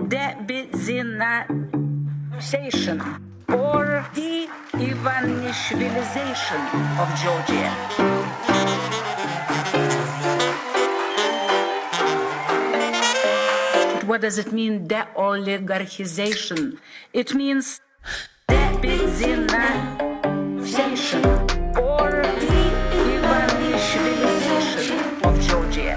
de-Ivanishvilization or de-Ivanishvilization of Georgia. What does it mean, de-oligarchization? It means de-Ivanishvilization or de-Ivanishvilization of Georgia.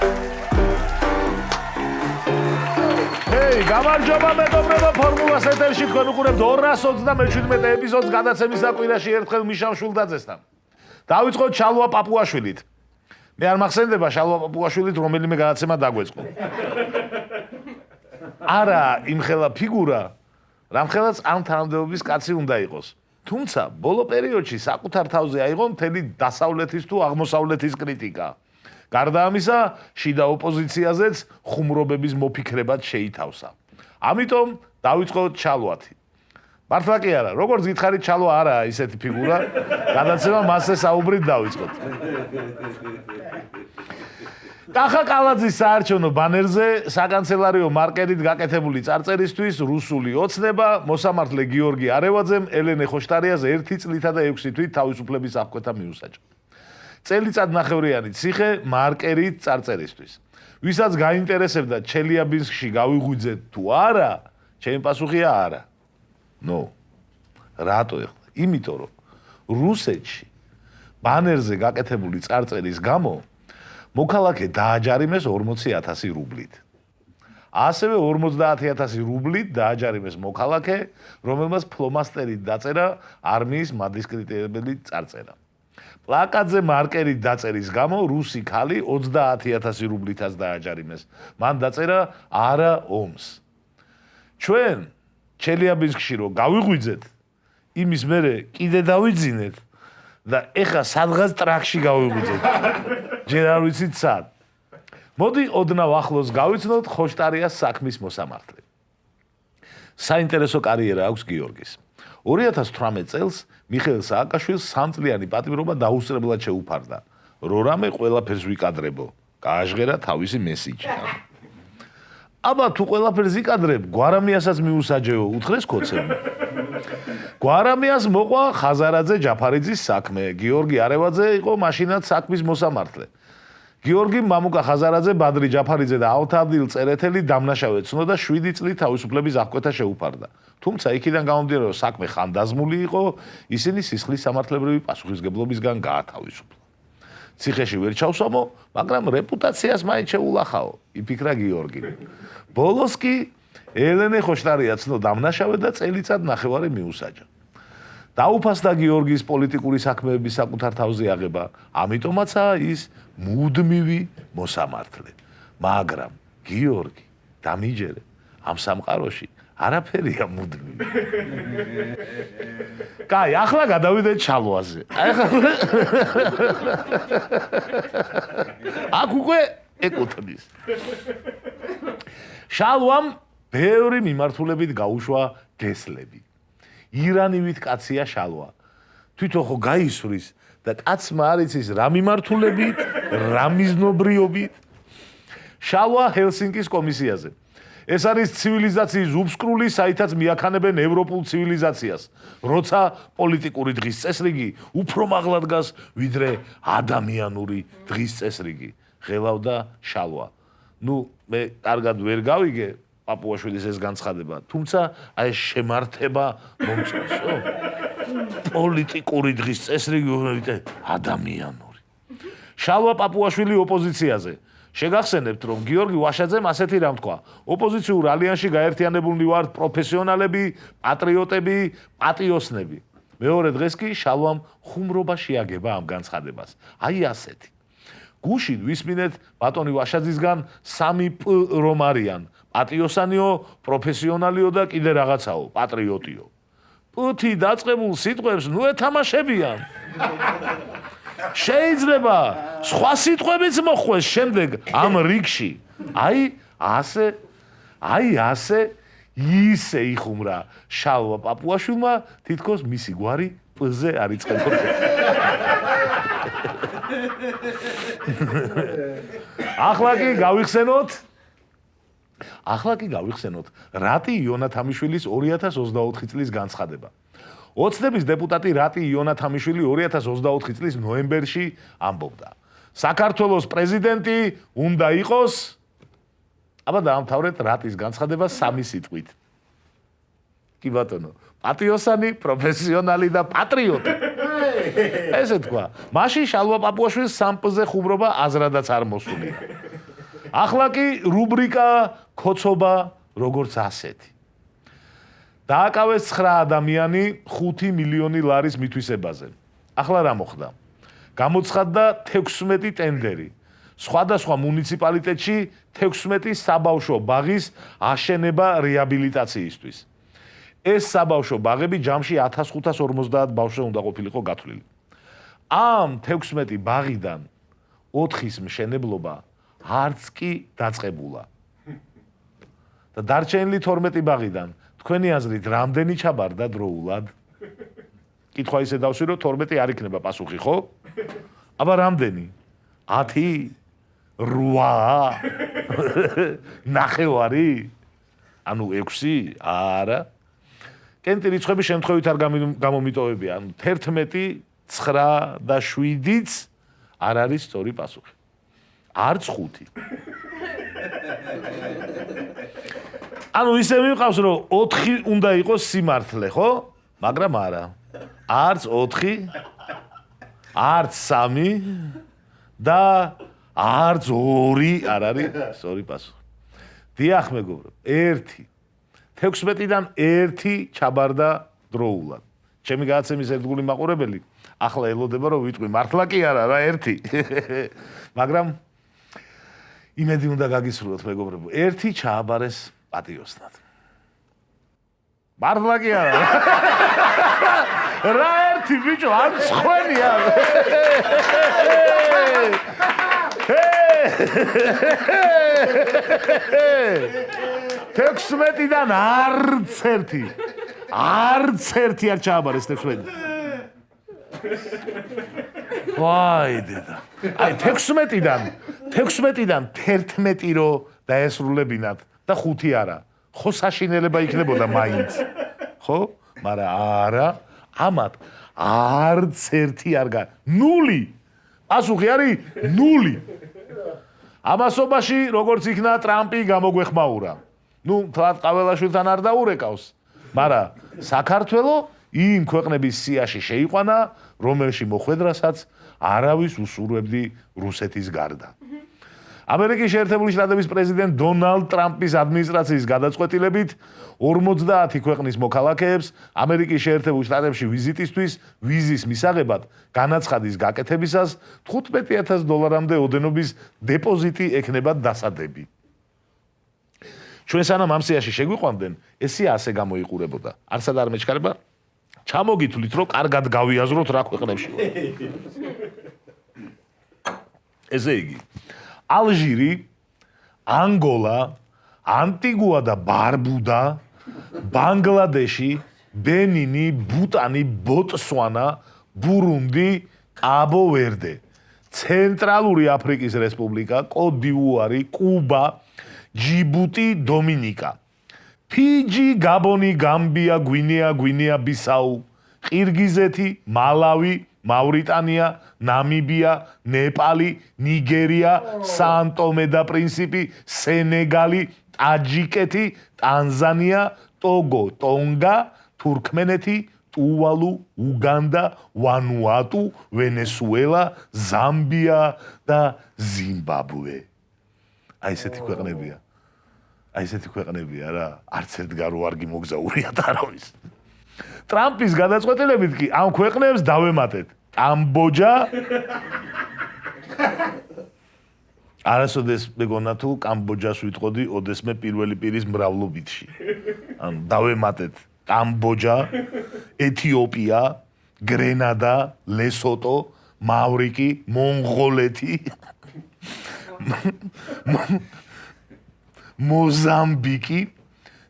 გამარჯობა მეგობრებო, ფორმულას ეთერში თქვენ უყურებთ 227 ეპიზოდს გადაცემის საკვირაში ერთხელ მიშამ შულდაძესთან. დავიწყოთ შალვა პაპუაშვილით. მე არ მახსენდება შალვა პაპუაშვილით რომელიმე გადაცემა დაგვეწყო. არა იმხელა ფიგურა, რამხელაც ამ თანამდებობის კაცი უნდა იყოს. თუმცა ბოლო პერიოდში საკუთარ თავზე აიღო მთელი დასავლეთის თუ აღმოსავლეთის კრიტიკა. გარდა ამისა, შიდა ოპოზიციაზეც ხუმრობების მოფიქრებად შეითავსა. ამიტომ დავიწყოთ ჩალვათი. მართლა კი არა, როგორც გითხარით, ჩალვა არაა ისეთი ფიგურა, გადაცემა მასზე საუბრით დავიწყოთ. კახა კალაძის საარჩევნო ბანერზე საკანცელარიო მარკერით გაკეთებული წარწერისთვის რუსული ოცნება მოსამართლე გიორგი არევაძემ ელენე ხოშტარიაზე 1 წლითა და 6 თვით თავისუფლების აღკვეთა მიუსაჯა. წელიწად ნახევრიანი ციხე მარკერით წარწერისთვის. ვისაც გაინტერესებდა ჩელიაბინსკში გავიღვიძეთ თუ არა, ჩემი პასუხია არა. რატო ეხლა? იმიტომ რომ რუსეთში ბანერზე გაკეთებული წარწერის გამო მოქალაქე დააჯარიმეს 40,000 რუბლით. ასევე 50,000 რუბლით დააჯარიმეს მოქალაქე, რომელმაც ფლომასტერით დაწერა არმიის მადისკრიტირებელი წარწერა. პლაკატზე მარკერით დაწერის გამო რუსი ქალი 30,000 რუბლითაც დააჯარიმეს. მან დაწერა არა ომს. ჩვენ ჩელიაბინსკში რო გავიღვიძეთ, იმის მერე კიდე დავიძინეთ და ეხა სადღაც ტრაქში გავიღვიძეთ. ჯერ არ ვიცით სად. მოდი ოდნავ ახლოს გავიცნოთ ხოშტარიას საქმის მოსამართლე. საინტერესო კარიერა აქვს გიორგის. 2018 წელს მიხეილ სააკაშვილს 3 წლიანი პატიმრობა დაუსწრებლად შეუფარდა. რორამე ყველაფერს ვიკადრებო. გააჟღერა თავისი მესიჯი. აბა თუ ყველაფერს იკადრებ, გვარამიასაც მიუსაჯეო, უთხრეს კოცებმა. გვარამიას მოყვა ხაზარაძე ჯაფარიძის საქმე. გიორგი არევაძე იყო მაშინაც საქმის მოსამართლე. გიორგი მამუკა ხაზარაძე, ბადრი ჯაფარიძე და ალთადილ წერეთელი დამნაშავედ ცნო და 7 წლით თავისუფლების აღკვეთა შეუფარდა. თუმცა იქიდან გამომდინარე, რომ საქმე ხანდაზმული იყო, ისინი სისხლის სამართლებრივი პასუხისმგებლობისგან გაათავისუფლა. ციხეში ვერ ჩავსვამო, მაგრამ რეპუტაციას მაინც შეულახაო, იფიქრა გიორგი. ბოლოს კი ელენე ხოშტარია ცნო დამნაშავედ და წელიწად ნახევარი მიუსაჯა. დაუფასდა გიორგის პოლიტიკური საქმეების საკუთარ თავზე აღება, ამიტომაცაა ის მუდმივი მოსამართლე. მაგრამ გიორგი დამიჯერე ამ სამყაროში არაფერია მუდმივი. კაი, ახლა გადავიდეთ ჩალვაზე. აქ უკვე ეკუთვნის. შალვამ ბევრი მიმართულებით გაუშვა გესლები. ირანივით კაცია შალვა. თვითონ ხო გაისვრის და კაცმა არ იცის რა მიმართულებით, რა მიზნობრიობით. შალვა ჰელსინკის კომისიაზე. ეს არის ცივილიზაციის უბსკრული, საითაც მიაქანებენ ევროპულ ცივილიზაციას, როცა პოლიტიკური დღის წესრიგი უფრო მაღლა დგას, ვიდრე ადამიანური დღის წესრიგი. ღელავდა შალვა. მე კარგად ვერ გავიგე პაპუაშვილის ეს განცხადება, თუმცა აი ეს შემართება მომწონს. პოლიტიკური დღის წესრიგი ადამიანური. შალვა პაპუაშვილი ოპოზიციაზე. შეგახსენებთ, რომ გიორგი ვაშაძემ ასეთი რამ თქვა: ოპოზიციურ ალიანსში გაერთიანებულნი ვართ პროფესიონალები, პატრიოტები, პატიოსნები. მეორე დღეს კი შალვამ ხუმრობა შეაგება ამ განცხადებას. აი ასეთი. გუშინ ვისმინეთ ბატონი ვაშაძისგან 3 პ რომ არიან: პატიოსანიო, პროფესიონალიო და კიდე რაღაცაო, პატრიოტიო. პ-თი დაწყებულ სიტყვებს ეთამაშებიან. შეიძლება სხვა სიტყვებიც მოხვეს შემდეგ ამ რიგში. აი ასე ისე იხუმრა შალვა პაპუაშვილმა, თითქოს მისი გვარი პ-ზე არ იწყებოდა. ახლა კი გავიხსენოთ ახლა კი გავიხსენოთ რატი იონათამიშვილის 2024 წლის განცხადება. ოცნების დეპუტატი რატი იონათამიშვილი 2024 წლის ნოემბერში ამბობდა. საქართველოს პრეზიდენტი უნდა იყოს აბა დაამთავრეთ რატის განცხადება 3 სიტყვით. კი ბატონო, პატიოსანი, პროფესიონალი და პატრიოტი. ესე თქვა. მაშინ შალვა პაპუაშვილის სამპზე ხუმრობა აზრადაც არ მოსული. ახლა კი რუბრიკა ქოცობა როგორც ასეთი. დააკავეს 9 ადამიანი 5 მილიონი ლარის მითვისებაზე. ახლა რა მოხდა? გამოცხადდა 16 ტენდერი. სხვადასხვა მუნიციპალიტეტში 16 საბავშვო ბაღის აშენება რეაბილიტაციისთვის. ეს საბავშვო ბაღები ჯამში 1550 ბავშვზე უნდა ყოფილიყო გათვლილი. ამ 16 ბაღიდან 4-ის მშენებლობა არც კი დაწყებულა. და დარჩენილი 12 ბაღიდან თქვენი აზრით რამდენი ჩაბარდა დროულად? კითხვა ისე დავსვი, რომ 12 არ იქნება პასუხი, ხო? აბა რამდენი? 10? 8? 9? ანუ 6? არა. კენტი რიცხვები შემთხვევით არ გამომიტოვებია. ანუ 11, 9 და 7-იც არ არის სწორი პასუხი. არც 5. ანუ ისე მიყავს, რომ 4 უნდა იყოს სიმართლე, ხო? მაგრამ არა. არც 4, არც 3 და არც 2 არ არის სწორი პასუხი. დიახ, მეგობრებო, 1. 16-დან 1 ჩაბარდა დროულად. ჩემი გადაცემის ერთგული მაყურებელი ახლა ელოდება, რომ ვიტყვი მართლა კი არა რა 1. მაგრამ იმედი უნდა გაგისრულოთ, მეგობრებო, 1 ჩააბარეს პატიოსნად. მართლა კი არა. რა 1 ბიჭო, არ ცხენია. 16-დან არც 1. არც 1 არ ჩააბარეს 16. ვაი დედა. აი 16-დან 11 რო დაესრულებინათ და 5 არა. ხო საშინელება იქნებოდა მაინც. ხო? მაგრამ არა, ამათ არც 1 არ გა. 0. პასუხი არის 0. ამასობაში როგორც იქნა ტრამპი გამოგვეხმაურა. ნუ თვათ ყაველაშვილთან არ დაურეკავს, მაგრამ საქართველო იმ ქვეყნების სიაში შეიყვანა, რომელში მოხვედრასაც არავის უსურვებდი რუსეთის გარდა. ამერიკის შეერთებული შტატების პრეზიდენტ დონალდ ტრამპის ადმინისტრაციის გადაწყვეტილებით 50 ქვეყნის მოქალაქეებს ამერიკის შეერთებულ შტატებში ვიზიტისთვის ვიზის მისაღებად განაცხადის გაკეთებისას $15,000-მდე ოდენობის დეპოზიტი ექნებათ დასადები. ჩვენ სანამ ამ სიაში შეგვიყვანდნენ, ეს სია ასე გამოიყურებოდა. არცად არ მეჩქარება? ჩამოგითვლით, რომ კარგად გავიაზროთ რა ქვეყნებში. ესე იგი, ალჟირი, ანგოლა, ანტიგუა და ბარბუდა, ბანგლადეში, ბენინი, ბუტანი, ბოტსვანა, ბურუნდი, კაბო-ვერდე, ცენტრალური აფრიკის რესპუბლიკა, კოდ-დივუარი, კუბა, ჯიბუტი, დომინიკა, ფიჯი, გაბონი, გამბია, გვინეა-ბისაუ, ყირგიზეთი, მალავი, მავრიტანია, ნამიბია, ნეპალი, ნიგერია, სან-ტომე და პრინსიპი, სენეგალი, ტაჯიკეთი, ტანზანია, ტოგო, ტონგა, თურქმენეთი, ტუვალუ, უგანდა, ვანუატუ, ვენესუელა, ზამბია და ზიმბაბვე. აი ესეთი ქვეყნებია. აი ესეთი ქვეყნებია რა. არც ერთ გარო არ გიმოგზაურიათ არავის. ტრამპის გადაწყვეტილებით კი ამ ქვეყნებს დავემატეთ. კამბოჯა. არასოდეს მეგონა თუ კამბოჯას ვიტყოდი ოდესმე პირველი პირის მრავლობითში. ანუ დავემატეთ კამბოჯა, ეთიოპია, გრენადა, ლესოტო, მავრიკი, მონღოლეთი. მოზამბიკი,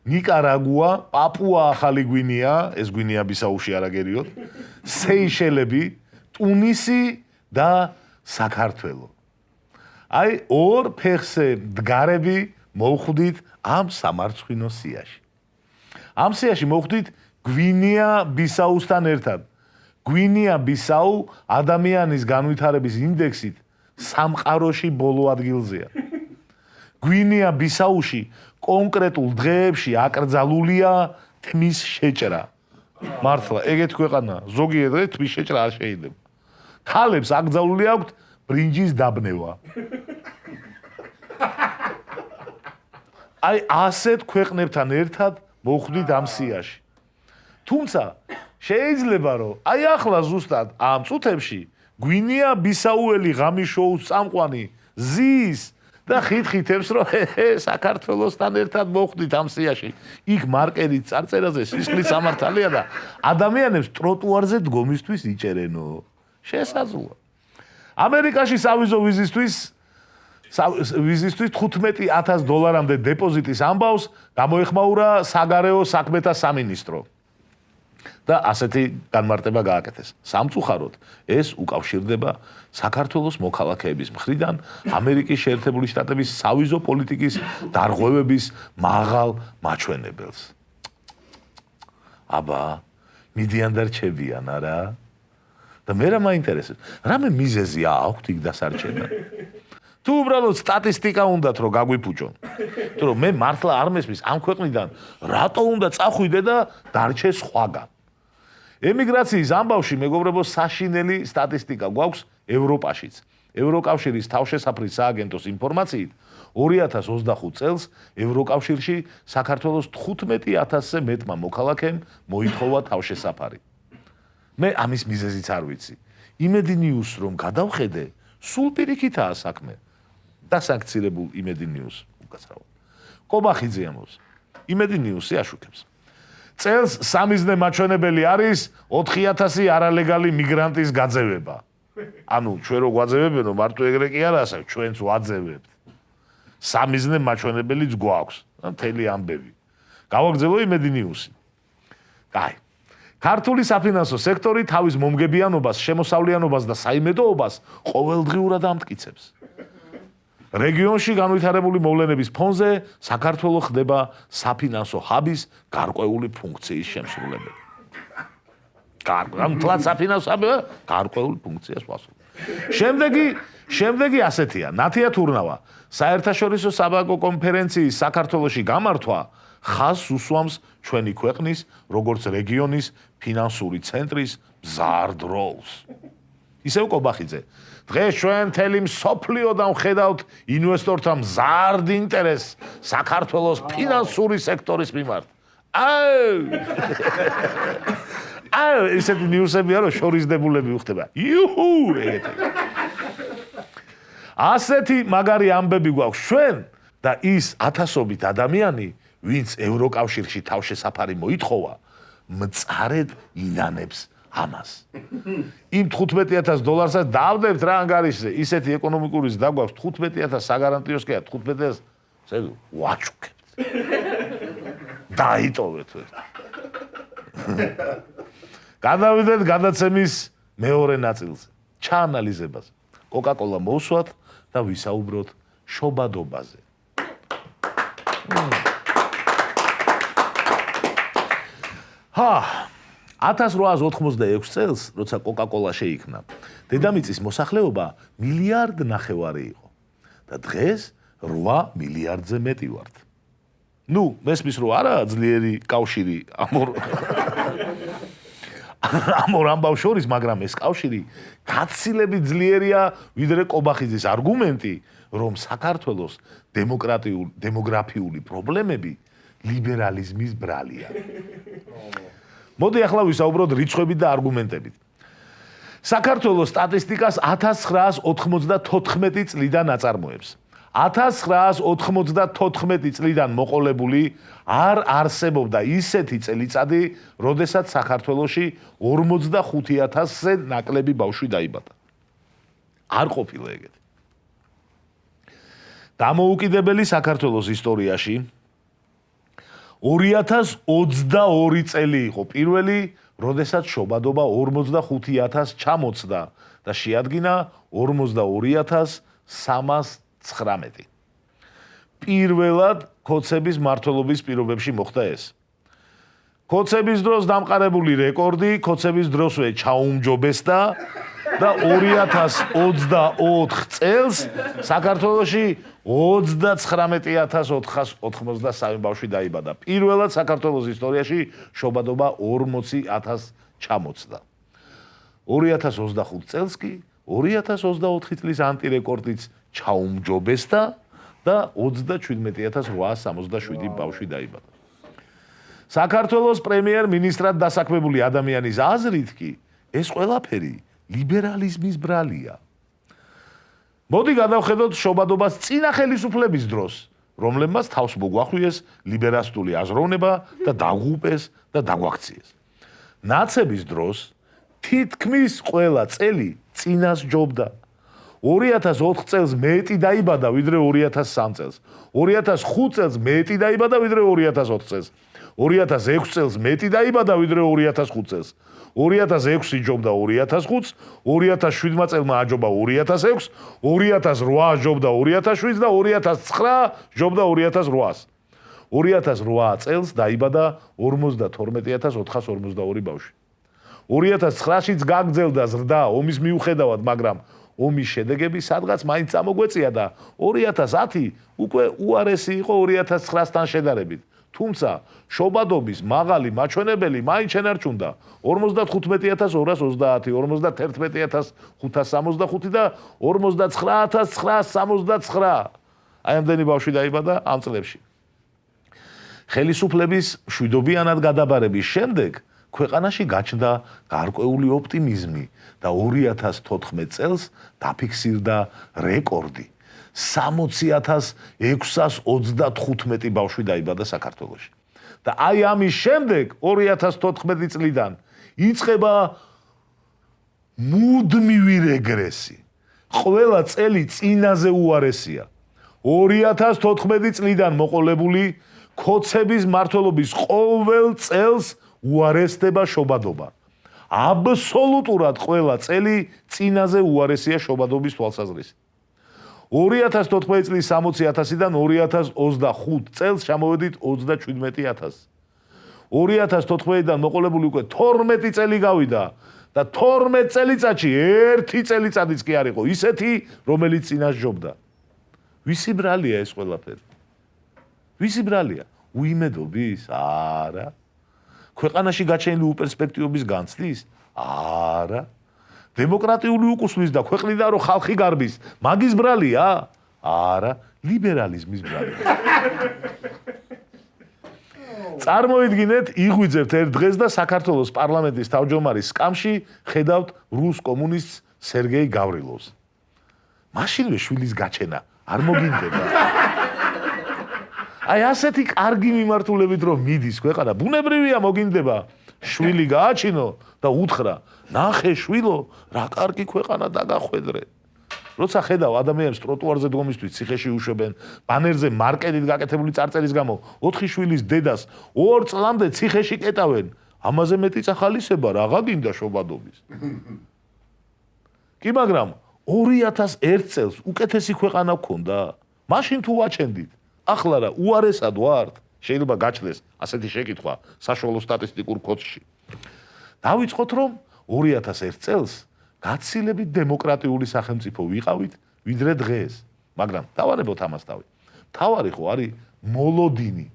ნიკარაგუა, პაპუა ახალი გვინეა, ეს გვინეა-ბისაუში არაგერიოთ, სეიშელები, ტუნისი და საქართველო. აი ორ ფეხზე დგარები მოვხვდით ამ სამარცხვინო სიაში. ამ სიაში მოვხვდით გვინეა ბისაუსთან ერთად. გვინეა ბისაუ ადამიანის განვითარების ინდექსით სამყაროში ბოლო ადგილზეა. გვინეა ბისაუში კონკრეტულ დღეებში აკრძალულია თმის შეჭრა. მართლა, ეგეთ ქვეყანა, ზოგიერთ დღეს თმის შეჭრა არ შეიძლება. ქალებს აკრძალული აქვთ ბრინჯის დაბნევა. აი ასეთ ქვეყნებთან ერთად მოვხვდით ამ სიაში. თუმცა შეიძლება რომ აი ახლა ზუსტად ამ წუთებში გვინეა ბისაუელი ღამის შოუს წამყვანი ზის და ხითხითებს რომ საქართველოსთან ერთად მოვხვდით ამ სიაში. იქ მარკერით წარწერაზე სისხლის სამართალია და ადამიანებს ტროტუარზე დგომისთვის იჭერენო. შესაძლოა. ამერიკაში სავიზო ვიზისთვის $15,000 დეპოზიტის ამბავს გამოეხმაურა საგარეო საქმეთა სამინისტრო. და ასეთი განმარტება გააკეთეს. სამწუხაროდ ეს უკავშირდება საქართველოს მოქალაქეების მხრიდან ამერიკის შეერთებული შტატების სავიზო პოლიტიკის დარღვევების მაღალ მაჩვენებელს. აბა, მიდიან და რჩებიან არა? და მე რა მაინტერესებს? რამე მიზეზი აქვთ იქ დასარჩენა? თუ უბრალოდ სტატისტიკა უნდათ რომ გაგვიფუჭონ. თუ რომ მე მართლა არ მესმის ამ ქვეყნიდან რატო უნდა წახვიდე და დარჩე სხვაგან. ემიგრაციის ამბავში მეგობრებო საშინელი სტატისტიკა გვაქვს ევროპაშიც. ევროკავშირის თავშესაფრის სააგენტოს ინფორმაციით 2025 წელს ევროკავშირში საქართველოს 15,000-ზე მეტმა მოქალაქემ მოითხოვა თავშესაფარი. მე ამის მიზეზიც არ ვიცი. იმედი ნიუს რომ გადავხედე, სულ პირიქითაა საქმე. დასანქცირებულ იმედი ნიუს უკაცრავად. კობახიძე ამბობს. იმედი ნიუსი აშუქებს. წელს სამიზნე მაჩვენებელი არის 4,000 არალეგალი მიგრანტის გაძევება. ანუ ჩვენ რო გვაძევებენო მარტო ეგრე კი არა ասა, ჩვენც ვაძევებთ. სამიზნე მაჩვენებელიც გვაქვს. მთელი ამბები. გავაგზავნო იმედი ნიუსი. კაი. ქართული საფინანსო სექტორი თავის მომგებიანობას, შემოსავლიანობას და საიმედოობას ყოველდღიურად ამტკიცებს. რეგიონში განვითარებული მოვლენების ფონზე საქართველო ხდება საფინანსო ჰაბის გარკვეული ფუნქციის შემსრულებელი. თლაც საფინანსო ჰაბი გარკვეული ფუნქციას ვასრულებს. შემდეგი ასეთია, ნათია თურნავა, საერთაშორისო საბანკო კონფერენციის საქართველოში გამართვა ხაზს უსვამს ჩვენი ქვეყნის, როგორც რეგიონის ფინანსური ცენტრის მზარდ როლს. ისევ კობახიძე, დღეს ჩვენ მთელი მსოფლიოდან ვხედავთ ინვესტორთა მზარდ ინტერესს საქართველოს ფინანსური სექტორის მიმართ. ესეთი ნიუსებია, რომ შორისდებულები ვხდება. იუჰუ! ასეთი მაგარი ამბები გვაქვს ჩვენ და ის ათასობით ადამიანი, ვინც ევროკავშირში თავშესაფარი მოითხოვა, მწარედ ინანებს ამას. იმ $15,000-საც დავდებთ რა ანგარიშზე, ისეთი ეკონომიკური ზრდა გვაქვს, 15,000 საგარანტიოსკია, 15,000 ვაჩუქებთ. დაიტოვეთ. გადავიდეთ გადაცემის მეორე ნაწილზე, ჩაანალიზებაზე. კოკა-კოლა მოვსვათ და ვისაუბროთ შობადობაზე. 1886 წელს, როცა კოკა-კოლა შეიქმნა, დედამიწის მოსახლეობა 1,5 მილიარდი იყო და დღეს 8 მილიარდზე მეტი ვართ. ნუ, მესმის რომ არაა ძლიერი კავშირი ამ ორ ამბავს შორის, მაგრამ ეს კავშირი გაცილებით ძლიერია, ვიდრე კობახიძის არგუმენტი, რომ საქართველოს დემოგრაფიული პრობლემები ლიბერალიზმის ბრალია. მოდი ახლა ვისაუბროთ რიცხვებით და არგუმენტებით. საქართველოს სტატისტიკას 1994 წლიდან აწარმოებს. 1994 წლიდან მოყოლებული არ არსებობდა ისეთი წელიწადი, როდესაც საქართველოში 45,000-ზე ნაკლები ბავშვი დაიბადა. არ ყოფილა ეგეთი. დამოუკიდებელი საქართველოს ისტორიაში 2022 წელი იყო პირველი, როდესაც შობადობა 45,000 ჩამოწდა და შეადგინა 42,319. პირველად ქოცების მმართველობის პირობებში მოხდა ეს. ქოცების დროს დამყარებული რეკორდი ქოცების დროსვე ჩაუმჯობესდა და 2024 წელს საქართველოში 39483 ბავშვი დაიბადა. პირველად საქართველოს ისტორიაში შობადობა 40000 ჩამოწდა. 2025 წელს კი 2024 წლის ანტირეკორდიც ჩაუმჯობესდა და 37867 ბავშვი დაიბადა. საქართველოს პრემიერ-მინისტრად დასაქმებული ადამიანის აზრით კი ეს ყველაფერი ლიბერალიზმის ბრალია. მოდი გადავხედოთ შობადობას წინა ხელისუფლების დროს, რომლებმაც თავს მოგვახვიეს ლიბერალისტული აზროვნება და დაღუპეს და დაგვაქციეს. ნაცების დროს თითქმის ყველა წელი წინას ჯობდა. 2004 წელს მეტი დაიბადა ვიდრე 2003 წელს. 2005 წელს მეტი დაიბადა ვიდრე 2004 წელს. 2006 წელს მეტი დაიბადა ვიდრე 2005 წელს. 2006 ჯობდა 2005-ს, 2007 წელმა აჯობა 2006, 2008 ჯობდა 2007 და 2009 ჯობდა 2008-ს. 2008 წელს დაიბადა 52442 ბავშვი. 2009-შიც გაგრძელდა ზრდა ომის მიუხედავად, მაგრამ ომის შედეგები სადღაც მაინც წამოგვეწია და 2010 უკვე უარესი იყო 2009-სთან შედარებით. თუმცა შობადობის მაღალი მაჩვენებელი მაინც შენარჩუნდა 55230, 51565 და 59969. აი ამდენი ბავშვი დაიბადა ამ წლებში. ხელისუფლების მშვიდობიანად გადაბარების შემდეგ ქვეყანაში გაჩნდა გარკვეული ოპტიმიზმი და 2014 წელს დაფიქსირდა რეკორდი. 60635 ბავშვი დაიბადა საქართველოში. და აი ამის შემდეგ 2014 წლიდან იწყება მუდმივი რეგრესი. ყველა წელი წინაზე უარესია. 2014 წლიდან მოყოლებული ქოცების მმართველობის ყოველ წელს უარესდება შობადობა. აბსოლუტურად ყველა წელი წინაზე უარესია შობადობის თვალსაზრისით. 2014 წლის 60000-დან 2025 წელს ჩამოვედით 37000. 2014-დან მოყოლებული უკვე 12 წელი გავიდა და 12 წელიწადში ერთი წელიწადიც კი არ იყო ისეთი, რომელიც წინას ჯობდა. ვისი ბრალია ეს ყველაფერი? ვისი ბრალია? უიმედობის? არა. ქვეყანაში გაჩენილი უპერსპექტივობის განცდის? არა. დემოკრატიული უკუსლის და ქვეყნიდან რომ ხალხი გარბის, მაგის ბრალია? არა, ლიბერალიზმის ბრალია. წარმოიდგინეთ, იღვიძებთ ერთ დღეს და საქართველოს პარლამენტის თავმჯდომარის სკამში ხედავთ რუს კომუნისტს სერგეი გავრილოვს. მაშინვე შვილის გაჩენა არ მოგინდება. აი ასეთი კარგი მიმართულებით რომ მიდის ქვეყანა, ბუნებრივია მოგინდება შვილი გააჩინო და უთხრა, ნახე შვილო, რა კარგი ქვეყანა დაგახვედრე. როცა ხედავ ადამიანებს ტროტუარზე დგომისთვის ციხეში უშვებენ, ბანერზე მარკეტით გაკეთებული წარწერის გამო 4 შვილის დედას 2 წლამდე ციხეში კეტავენ, ამაზე მეტი წახალისება რაღა გინდა შობადობის. კი მაგრამ 2001 წელს უკეთესი ქვეყანა გქონდა. მაშინ თუ ვაჩენდით, ახლა რა უარესად ვართ? შეიძლება გაჩნდეს ასეთი შეკითხვა საშუალო სტატისტიკურ კოდში. დავიწყოთ რომ 2001 წელს გაცილებით დემოკრატიული სახელმწიფო ვიყავით ვიდრე დღეს, მაგრამ დავარებოთ ამას თავი. თავარი ხო არის მოლოდინი.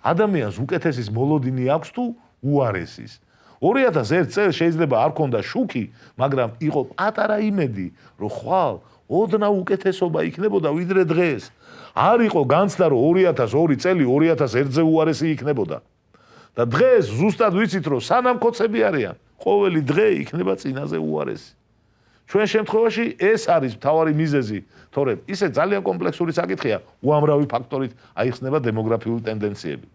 ადამიანს უკეთესის მოლოდინი აქვს თუ უარესის. 2001 წელს შეიძლება არ ქონდა შუქი, მაგრამ იყო პატარა იმედი, რომ ხვალ ოდნავ უკეთესობა იქნებოდა ვიდრე დღეს. არ იყო განცდა რომ 2002 წელი 2001-ზე უარესი იქნებოდა. და დღეს ზუსტად ვიცით რომ სანამ ქოცები არიან, ყოველი დღე იქნება წინაზე უარესი. ჩვენ შემთხვევაში ეს არის მთავარი მიზეზი, თორემ ისე ძალიან კომპლექსური საკითხია, უამრავი ფაქტორით აიხსნება დემოგრაფიული ტენდენციები.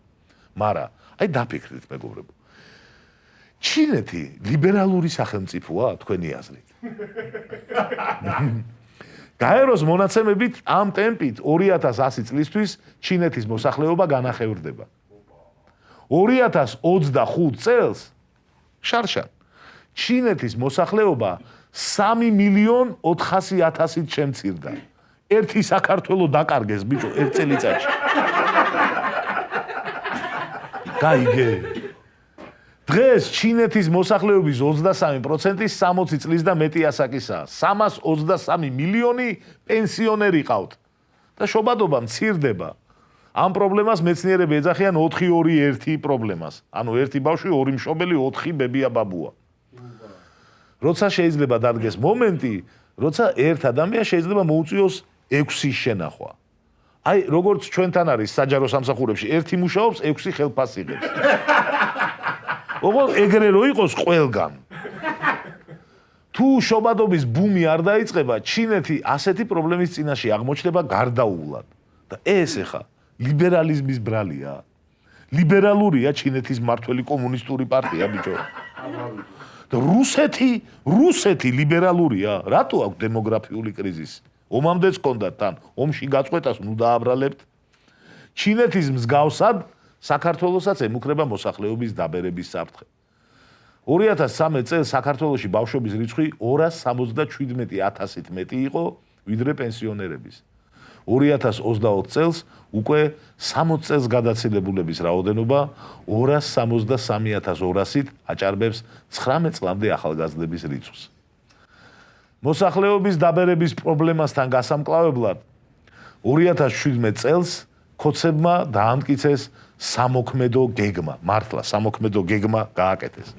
მაგრამ აი დაფიქრდით მეგობრებო. ჩინეთი ლიბერალური სახელმწიფოა თქვენი აზრით? გაეროს მონაცემებით ამ ტემპით 2100 წლისთვის ჩინეთის მოსახლეობა განახევრდება. 2025 წელს შარშან ჩინეთის მოსახლეობა 3.400.000-ით შემცირდა. ერთი საქართველო დაკარგეს ბიჭო ერთ წელიწადში. გაიგე. დღეს ჩინეთის მოსახლეობის 23% 60 წლის და მეტი ასაკისაა. 323 მილიონი პენსიონერი ყავთ. და შობადობა მცირდება. ამ პრობლემას მეცნიერები ეძახიან 4-2-1 პრობლემას. ანუ ერთი ბავშვი, ორი მშობელი, 4 ბებია ბაბუა. როცა შეიძლება დადგეს მომენტი, როცა ერთ ადამიანს შეიძლება მოუწიოს 6 შენახვა. აი, როგორც ჩვენთან არის საჯარო სამსახურებში, ერთი მუშაობს, 6 ხელფასს იღებს. ოღონდ ეგრე რო იყოს ყველგან. თუ შობადობის ბუმი არ დაიწყება, ჩინეთი ასეთი პრობლემის წინაშე აღმოჩნდება გარდაუვლად. და ეს ეხა ლიბერალიზმის ბრალია. ლიბერალურია ჩინეთის მმართველი კომუნისტური პარტია, ბიჭო. და რუსეთი ლიბერალურია. რატო აქვს დემოგრაფიული კრიზისი? ომამდეც ჰქონდათ თან, ომში გაწყვეტას ნუ დააბრალებთ. ჩინეთის მსგავსად საქართველოსაც ემუქრება მოსახლეობის დაბერების საფრთხე. 2013 წელს საქართველოში ბავშვების რიცხვი 277,000-ით მეტი იყო, ვიდრე პენსიონერების. 2024 წელს უკვე 60 წელს გადაცილებულების რაოდენობა 263,200-ით აჭარბებს 19 წლამდე ახალგაზრდების რიცხვს. მოსახლეობის დაბერების პრობლემასთან გასამკლავებლად 2017 წელს ქოცებმა დაამტკიცეს სამოქმედო გეგმა, მართლა სამოქმედო გეგმა გააკეთეს.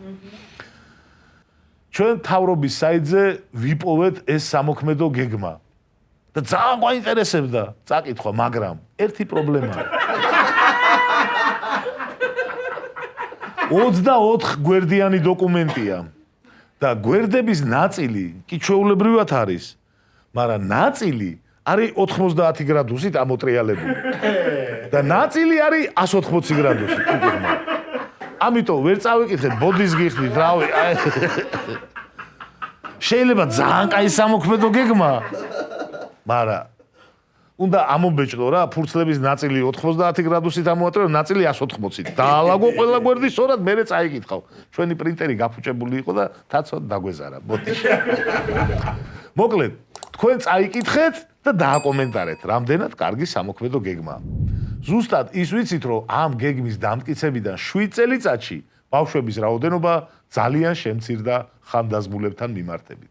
ჩვენ თავრობის საიტზე ვიპოვეთ ეს სამოქმედო გეგმა. და ძალიან გვაინტერესებდა, წაკითხვა, მაგრამ ერთი პრობლემაა. 24 გვერდიანი დოკუმენტია და გვერდების ნაწილი კი ჩვეულებრივად არის, მაგრამ ნაწილი არის 90 გრადუსით ამოტრიალებული. და ნაწილი არის 180 გრადუსით. ამიტომ ვერ წავიკითხეთ, ბოდის გიხდით, რავი. შეიძლება ძალიან კაი სამოქმედო გეგმა, მაგრამ უნდა ამობეჭდო რა, ფურცლების ნაწილი 90 გრადუსით ამოატრიალო, ნაწილი 180-ით. დაალაგო ყველა გვერდი სწორად, მერე წაიკითხავ. ჩვენი პრინტერი გაფუჭებული იყო და თაცოდ დაგვეზარა, ბოდიში. მოკლედ, თქვენ წაიკითხეთ და დააკომენტარეთ, რამდენად კარგი სამოქმედო გეგმაა. ზუსტად ის ვიცით, რომ ამ გეგმის დამტკიცებიდან 7 წელიწადში ბავშვების რაოდენობა ძალიან შემცირდა ხანდაზმულებთან მიმართებით.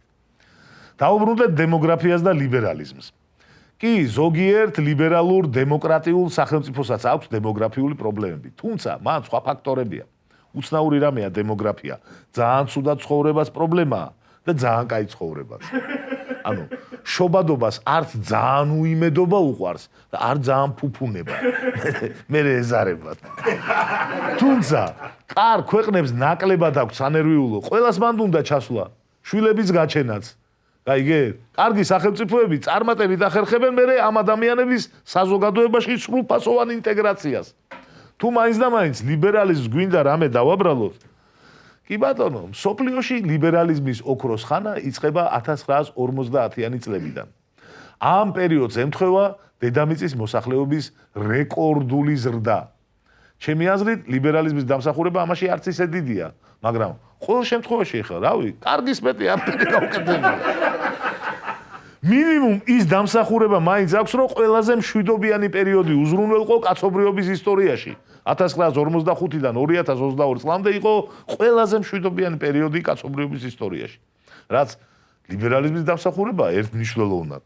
დაუბრუნდეთ დემოგრაფიას და ლიბერალიზმს. კი, ზოგიერთ ლიბერალურ დემოკრატიულ სახელმწიფოსაც აქვს დემოგრაფიული პრობლემები, თუმცა მან სხვა ფაქტორებია. უცნაური რამეა დემოგრაფია, ძალიან ცუდად ცხოვრებას პრობლემაა და ძალიან კაი ცხოვრებას. ანუ შობადობას არც ძალიან უიმედობა უყვარს და არ ძალიან ფუფუნება. მე ეზარებათ. თუმცა კარ ქვეყნებს ნაკლებად აქვს სანერვიულო, ყველას მანდ უნდა ჩასვლა, შვილების გაჩენაც. გაიგე? კარგი სახელმწიფოები წარმატებით ახერხებენ მერე ამ ადამიანების საზოგადოებაში სრულფასოვან ინტეგრაციას. თუ მაინც და მაინც ლიბერალიზმს გვინდა რამე დავაბრალოთ, კი ბატონო, მსოფლიოში ლიბერალიზმის ოქროს ხანა იწყება 1950-იანი წლებიდან. ამ პერიოდს ემთხვევა დედამიწის მოსახლეობის რეკორდული ზრდა. ჩემი აზრით, ლიბერალიზმის დამსახურება ამაში არც ისე დიდია, მაგრამ ყოველ შემთხვევაში ხა, რავი, კარგის მეტი აფერი გაუკეთებია. მინიმუმ ის დამსახურება მაინც აქვს, რომ ყველაზე მშვიდობიანი პერიოდი უზრუნველყო კაცობრიობის ისტორიაში. 1945-დან 2022 წლამდე იყო ყველაზე მშვიდობიანი პერიოდი კაცობრიობის ისტორიაში. რაც ლიბერალიზმის დამსახურებაა ერთმნიშვნელოვნად.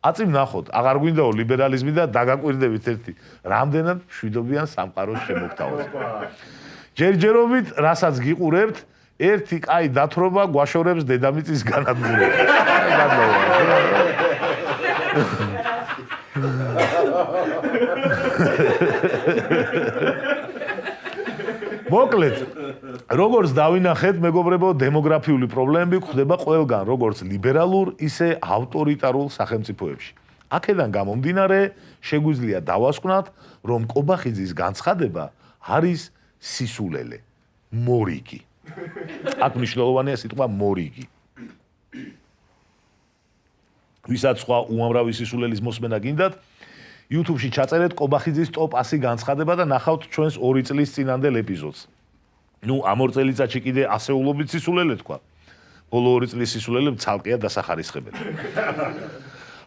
აწი ვნახოთ, აღარ გვინდაო ლიბერალიზმი და დაგაკვირდებით ერთი, რამდენად მშვიდობიან სამყაროს შემოგთავაზ. ჯერჯერობით, რასაც გიყურებთ, ერთი კაი დათრობა გვაშორებს დედამიწის განადგურებას. მოკლედ, როგორც დავინახეთ, მეგობრებო, დემოგრაფიული პრობლემები გვხვდება ყველგან, როგორც ლიბერალურ, ისე ავტორიტარულ სახელმწიფოებში. აქედან გამომდინარე, შეგვიძლია დავასკვნათ, რომ კობახიძის განცხადება არის სისულელე, მორიგი. აქ მნიშვნელოვანია სიტყვა მორიგი. ვისაც სხვა უამრავი სისულელის მოსმენა გინდათ, YouTube-ში ჩაწერეთ კობახიძის ტოპ 100 განცხადება და ნახავთ ჩვენს 2 წლის წინანდელ ეპიზოდს. ნუ ამ 2 წელიწადში კიდე ასეულობით სისულელე თქვა. ბოლო 2 წლის სისულელე ცალკეა დასახარისხებელი.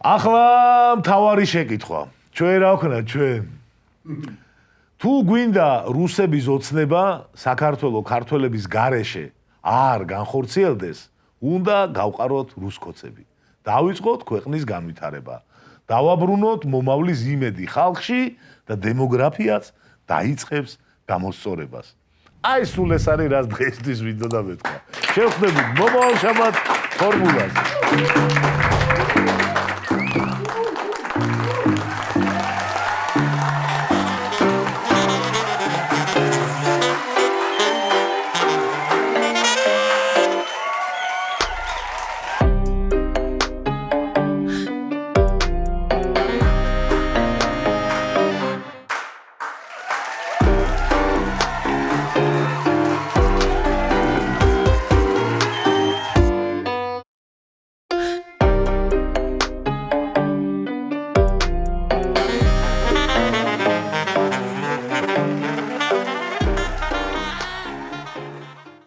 ახლა მთავარი შეკითხვა. ჩვენ რა ვქნა ჩვენ? თუ გვინდა რუსების ოცნება საქართველოს ქართველების გარეშე არ განხორციელდეს, უნდა გავყაროთ რუსკოცები. დავიწყოთ ქვეყნის განვითარება. დავაბრუნოთ მომავლის იმედი ხალხში და დემოგრაფიაც დაიწყებს გამოსწორებას. აი სულ ეს არის რაც დღეისთვის მინდოდა მეთქვა. შევხვდებით მომავალ შაბათს ფორმულაზე.